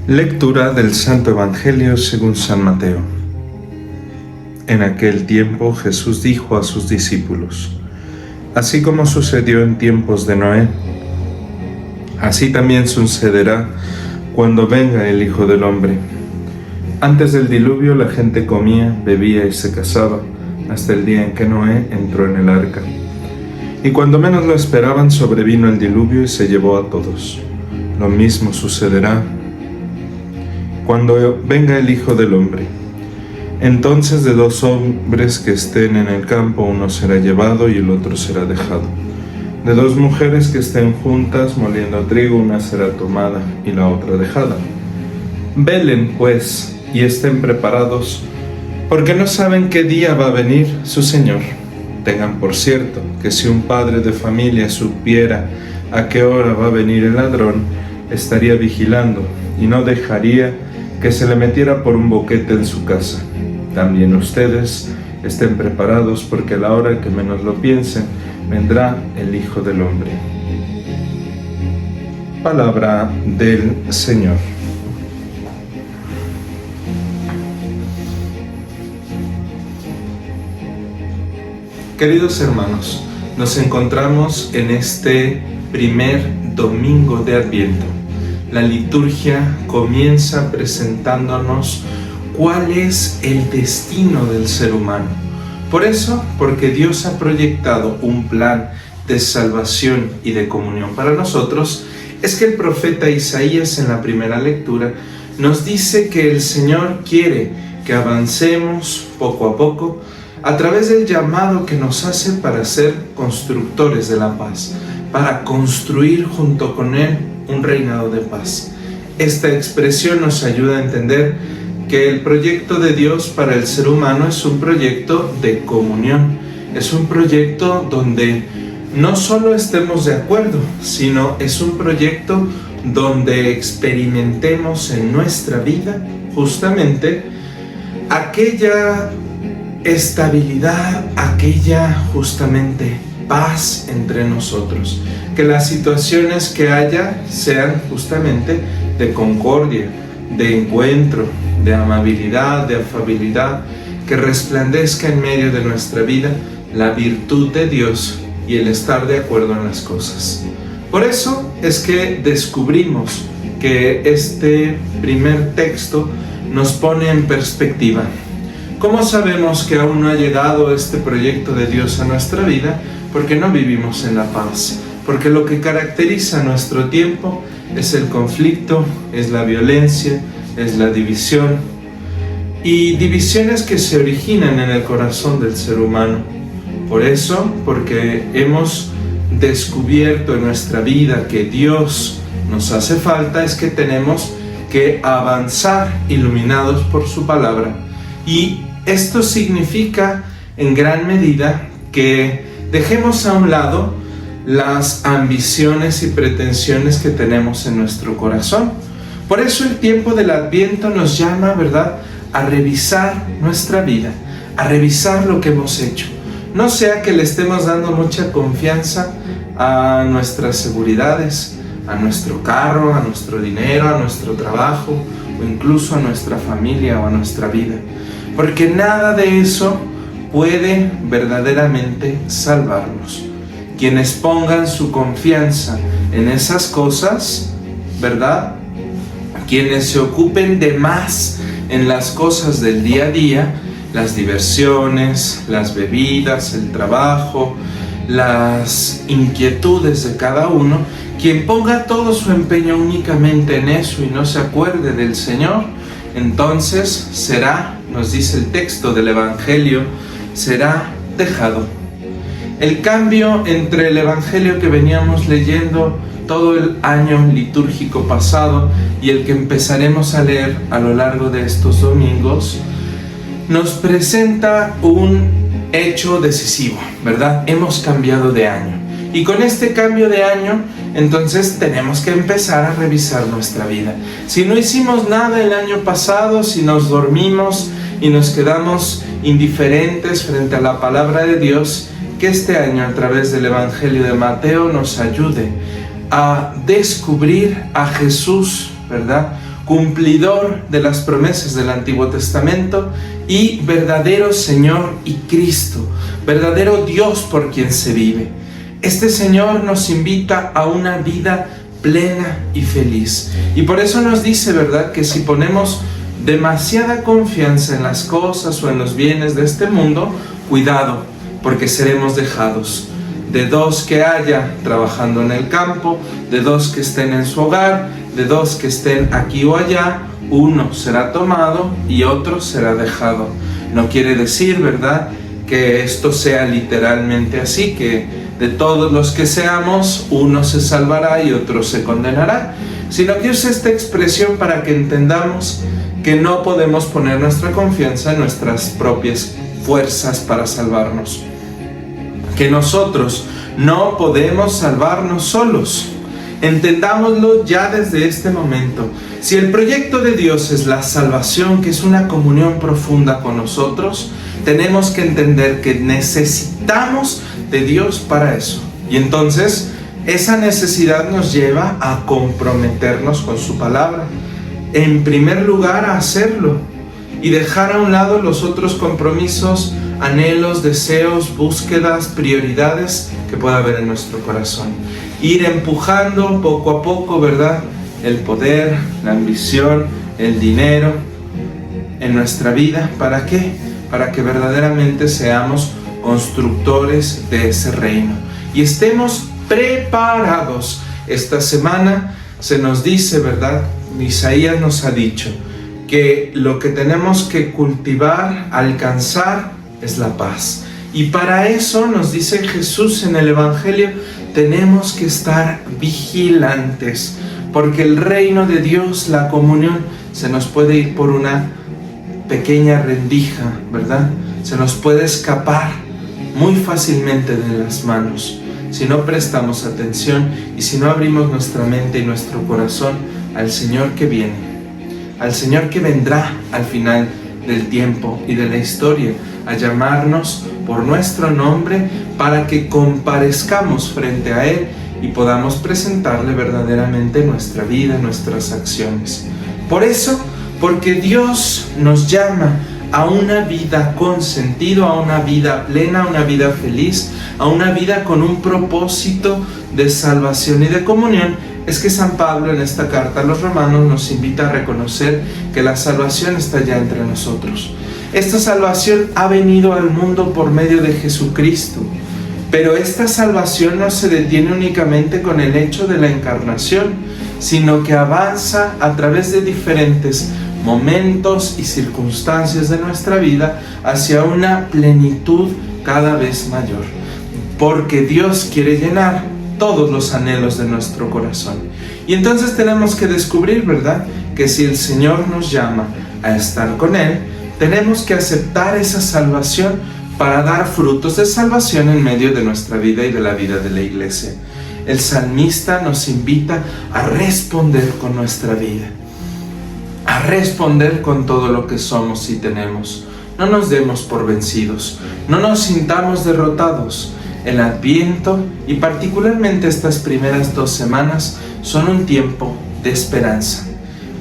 Lectura del Santo Evangelio según San Mateo. En aquel tiempo Jesús dijo a sus discípulos: así como sucedió en tiempos de Noé, así también sucederá cuando venga el Hijo del Hombre. Antes del diluvio la gente comía, bebía y se casaba, hasta el día en que Noé entró en el arca. Y cuando menos lo esperaban, sobrevino el diluvio y se llevó a todos. Lo mismo sucederá cuando venga el Hijo del Hombre. Entonces de dos hombres que estén en el campo, uno será llevado y el otro será dejado. De dos mujeres que estén juntas moliendo trigo, una será tomada y la otra dejada. Velen, pues, y estén preparados, porque no saben qué día va a venir su Señor. Tengan por cierto que si un padre de familia supiera a qué hora va a venir el ladrón, estaría vigilando y no dejaría que se le metiera por un boquete en su casa. También ustedes estén preparados, porque a la hora que menos lo piensen, vendrá el Hijo del Hombre. Palabra del Señor. Queridos hermanos, nos encontramos en este primer domingo de Adviento. La liturgia comienza presentándonos cuál es el destino del ser humano. Por eso, porque Dios ha proyectado un plan de salvación y de comunión para nosotros, es que el profeta Isaías en la primera lectura nos dice que el Señor quiere que avancemos poco a poco a través del llamado que nos hace para ser constructores de la paz, para construir junto con Él un reinado de paz. Esta expresión nos ayuda a entender que el proyecto de Dios para el ser humano es un proyecto de comunión, es un proyecto donde no solo estemos de acuerdo, sino es un proyecto donde experimentemos en nuestra vida justamente aquella estabilidad, aquella justamente paz entre nosotros, que las situaciones que haya sean justamente de concordia, de encuentro, de amabilidad, de afabilidad, que resplandezca en medio de nuestra vida la virtud de Dios y el estar de acuerdo en las cosas. Por eso es que descubrimos que este primer texto nos pone en perspectiva. ¿Cómo sabemos que aún no ha llegado este proyecto de Dios a nuestra vida? Porque no vivimos en la paz, porque lo que caracteriza nuestro tiempo es el conflicto, es la violencia, es la división, y divisiones que se originan en el corazón del ser humano. Por eso, porque hemos descubierto en nuestra vida que Dios nos hace falta, es que tenemos que avanzar iluminados por su palabra. Y esto significa en gran medida que dejemos a un lado las ambiciones y pretensiones que tenemos en nuestro corazón. Por eso el tiempo del Adviento nos llama, ¿verdad?, a revisar nuestra vida, a revisar lo que hemos hecho. No sea que le estemos dando mucha confianza a nuestras seguridades, a nuestro carro, a nuestro dinero, a nuestro trabajo, o incluso a nuestra familia o a nuestra vida. Porque nada de eso puede verdaderamente salvarnos. Quienes pongan su confianza en esas cosas, ¿verdad?, quienes se ocupen de más en las cosas del día a día, las diversiones, las bebidas, el trabajo, las inquietudes de cada uno, quien ponga todo su empeño únicamente en eso y no se acuerde del Señor, entonces será, nos dice el texto del Evangelio, será dejado. El cambio entre el Evangelio que veníamos leyendo todo el año litúrgico pasado y el que empezaremos a leer a lo largo de estos domingos, nos presenta un hecho decisivo, ¿verdad? Hemos cambiado de año. Y con este cambio de año, entonces tenemos que empezar a revisar nuestra vida. Si no hicimos nada el año pasado, si nos dormimos y nos quedamos indiferentes frente a la palabra de Dios, que este año a través del Evangelio de Mateo nos ayude a descubrir a Jesús, ¿verdad?, cumplidor de las promesas del Antiguo Testamento y verdadero Señor y Cristo, verdadero Dios por quien se vive. Este Señor nos invita a una vida plena y feliz. Y por eso nos dice, ¿verdad?, que si ponemos demasiada confianza en las cosas o en los bienes de este mundo, cuidado, porque seremos dejados. De dos que haya trabajando en el campo, de dos que estén en su hogar, de dos que estén aquí o allá, uno será tomado y otro será dejado. No quiere decir, ¿verdad?, que esto sea literalmente así, que de todos los que seamos, uno se salvará y otro se condenará, sino que usa esta expresión para que entendamos que no podemos poner nuestra confianza en nuestras propias fuerzas para salvarnos, que nosotros no podemos salvarnos solos. Entendámoslo ya desde este momento. Si el proyecto de Dios es la salvación, que es una comunión profunda con nosotros, tenemos que entender que necesitamos de Dios para eso. Y entonces, esa necesidad nos lleva a comprometernos con su palabra. En primer lugar, a hacerlo y dejar a un lado los otros compromisos, anhelos, deseos, búsquedas, prioridades que pueda haber en nuestro corazón. Ir empujando poco a poco, ¿verdad?, el poder, la ambición, el dinero en nuestra vida. ¿Para qué? Para que verdaderamente seamos constructores de ese reino y estemos preparados. Esta semana se nos dice, ¿verdad?, Isaías nos ha dicho que lo que tenemos que cultivar, alcanzar, es la paz. Y para eso, nos dice Jesús en el Evangelio, tenemos que estar vigilantes, porque el reino de Dios, la comunión, se nos puede ir por una pequeña rendija, ¿verdad? Se nos puede escapar muy fácilmente de las manos si no prestamos atención y si no abrimos nuestra mente y nuestro corazón al Señor que viene, al Señor que vendrá al final del tiempo y de la historia a llamarnos por nuestro nombre para que comparezcamos frente a Él y podamos presentarle verdaderamente nuestra vida, nuestras acciones. Por eso, porque Dios nos llama a una vida con sentido, a una vida plena, a una vida feliz, a una vida con un propósito de salvación y de comunión, es que San Pablo en esta carta a los Romanos nos invita a reconocer que la salvación está ya entre nosotros. Esta salvación ha venido al mundo por medio de Jesucristo, pero esta salvación no se detiene únicamente con el hecho de la encarnación, sino que avanza a través de diferentes momentos y circunstancias de nuestra vida hacia una plenitud cada vez mayor, porque Dios quiere llenar todos los anhelos de nuestro corazón. Y entonces tenemos que descubrir, ¿verdad?, que si el Señor nos llama a estar con Él, tenemos que aceptar esa salvación para dar frutos de salvación en medio de nuestra vida y de la vida de la iglesia. El salmista nos invita a responder con nuestra vida, a responder con todo lo que somos y tenemos. No nos demos por vencidos, no nos sintamos derrotados. El Adviento, y particularmente estas primeras 2 semanas, son un tiempo de esperanza.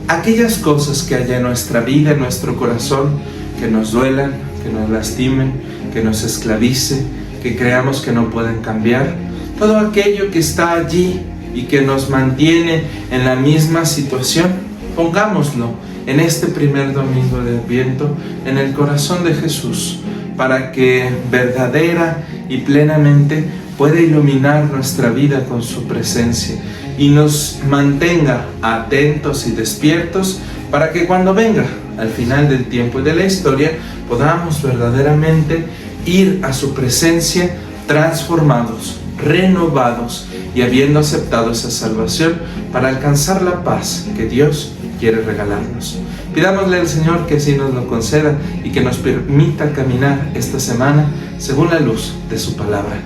Aquellas cosas que haya en nuestra vida, en nuestro corazón, que nos duelan, que nos lastimen, que nos esclavice, que creamos que no pueden cambiar, todo aquello que está allí y que nos mantiene en la misma situación, pongámoslo en este primer domingo de Adviento en el corazón de Jesús, para que verdadera y plenamente pueda iluminar nuestra vida con su presencia y nos mantenga atentos y despiertos para que cuando venga al final del tiempo y de la historia podamos verdaderamente ir a su presencia transformados, renovados y habiendo aceptado esa salvación para alcanzar la paz que Dios quiere regalarnos. Pidámosle al Señor que así nos lo conceda y que nos permita caminar esta semana según la luz de su palabra.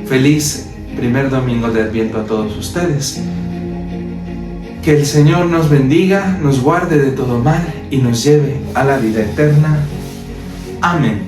Feliz primer domingo de Adviento a todos ustedes. Que el Señor nos bendiga, nos guarde de todo mal y nos lleve a la vida eterna. Amén.